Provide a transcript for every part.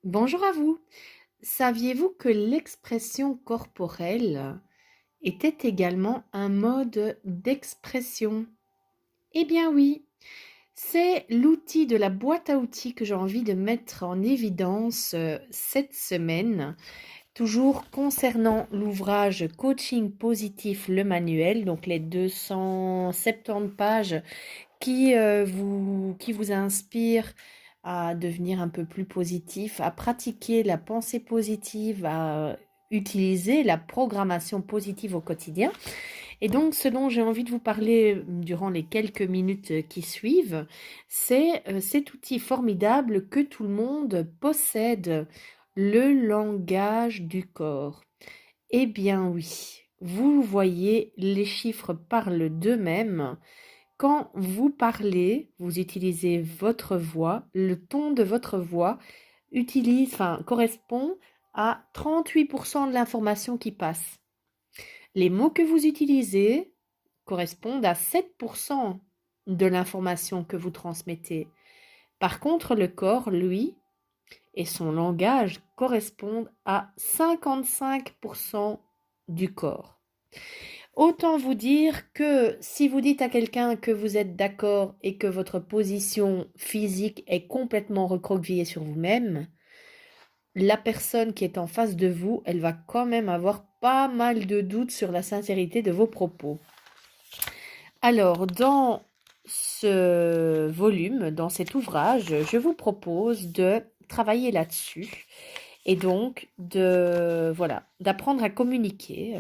Bonjour à vous. Saviez-vous que l'expression corporelle était également un mode d'expression? Eh bien oui, c'est l'outil de la boîte à outils que j'ai envie de mettre en évidence cette semaine, toujours concernant l'ouvrage Coaching positif, le manuel, donc les 270 pages qui vous inspire à devenir un peu plus positif, à pratiquer la pensée positive, à utiliser la programmation positive au quotidien. Et donc, ce dont j'ai envie de vous parler durant les quelques minutes qui suivent, c'est cet outil formidable que tout le monde possède, le langage du corps. Eh bien oui, vous voyez, les chiffres parlent d'eux-mêmes. Quand vous parlez, vous utilisez votre voix, le ton de votre voix correspond à 38% de l'information qui passe. Les mots que vous utilisez correspondent à 7% de l'information que vous transmettez. Par contre, le corps, lui, et son langage correspondent à 55% du corps. Autant vous dire que si vous dites à quelqu'un que vous êtes d'accord et que votre position physique est complètement recroquevillée sur vous-même, la personne qui est en face de vous, elle va quand même avoir pas mal de doutes sur la sincérité de vos propos. Alors, dans ce volume, dans cet ouvrage, je vous propose de travailler là-dessus et donc d'apprendre à communiquer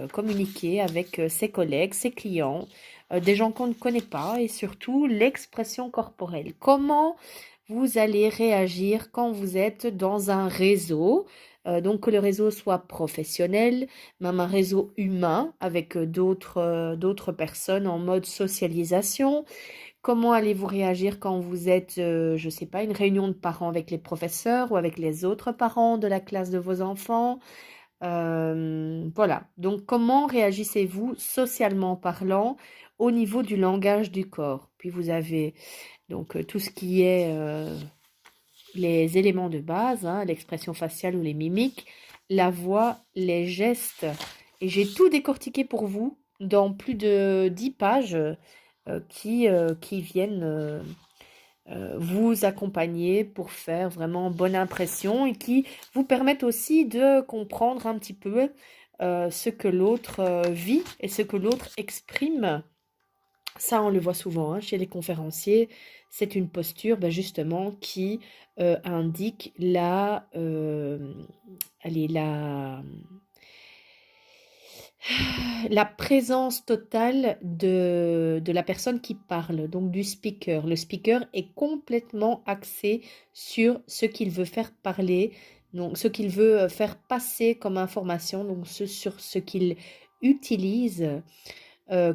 avec ses collègues, ses clients, des gens qu'on ne connaît pas et surtout l'expression corporelle. Comment vous allez réagir quand vous êtes dans un réseau, donc que le réseau soit professionnel, même un réseau humain avec d'autres personnes en mode socialisation. Comment allez-vous réagir quand vous êtes, je ne sais pas, une réunion de parents avec les professeurs ou avec les autres parents de la classe de vos enfants? Voilà. Donc, comment réagissez-vous socialement parlant au niveau du langage du corps? Puis vous avez donc tout ce qui est les éléments de base, hein, l'expression faciale ou les mimiques, la voix, les gestes. Et j'ai tout décortiqué pour vous dans plus de 10 pages qui viennent vous accompagner pour faire vraiment bonne impression et qui vous permettent aussi de comprendre un petit peu ce que l'autre vit et ce que l'autre exprime. Ça, on le voit souvent hein, chez les conférenciers. C'est une posture justement qui indique allez, la présence totale de la personne qui parle, donc du speaker. Le speaker est complètement axé sur ce qu'il veut faire parler, donc ce qu'il veut faire passer comme information, donc sur ce qu'il utilise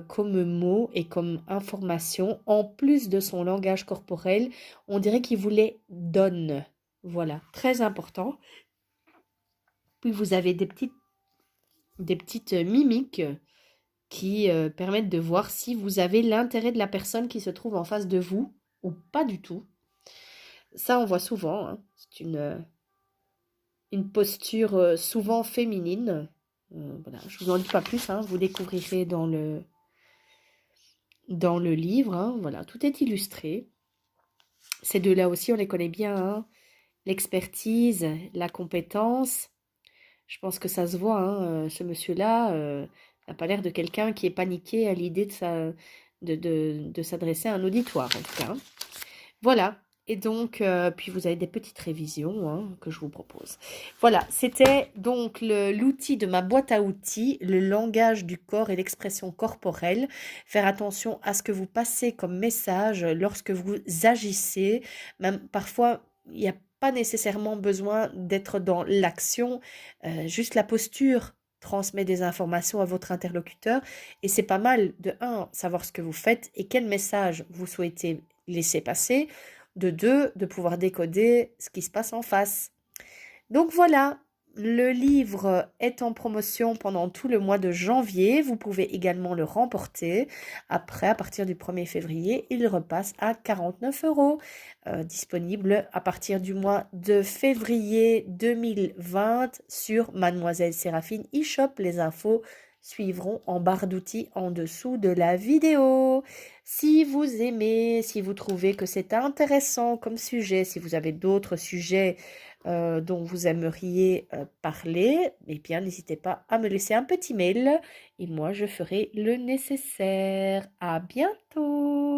comme mot et comme information. En plus de son langage corporel, on dirait qu'il vous les donne. Voilà, très important. Puis vous avez des petites mimiques qui permettent de voir si vous avez l'intérêt de la personne qui se trouve en face de vous ou pas du tout. Ça, on voit souvent. Hein. C'est une posture souvent féminine. Voilà. Je vous en dis pas plus. Hein. Vous découvrirez dans le livre. Hein. Voilà. Tout est illustré. Ces deux-là aussi, on les connaît bien. Hein. L'expertise, la compétence. Je pense que ça se voit. Hein. Ce monsieur-là n'a pas l'air de quelqu'un qui est paniqué à l'idée de s'adresser à un auditoire, en tout cas. Hein. Voilà. Et donc, puis vous avez des petites révisions hein, que je vous propose. Voilà, c'était donc l'outil de ma boîte à outils, le langage du corps et l'expression corporelle. Faire attention à ce que vous passez comme message lorsque vous agissez. Même parfois, il n'y a pas nécessairement besoin d'être dans l'action, juste la posture transmet des informations à votre interlocuteur et c'est pas mal de savoir ce que vous faites et quel message vous souhaitez laisser passer, de deux, de pouvoir décoder ce qui se passe en face. Donc voilà, Le livre est en promotion pendant tout le mois de janvier. Vous pouvez également le remporter. Après, à partir du 1er février, il repasse à 49 euros. Disponible à partir du mois de février 2020 sur Mademoiselle Séraphine eShop. Les infos suivront en barre d'outils en dessous de la vidéo. Si vous aimez, si vous trouvez que c'est intéressant comme sujet, si vous avez d'autres sujets dont vous aimeriez parler, eh bien, n'hésitez pas à me laisser un petit mail et moi, je ferai le nécessaire. À bientôt!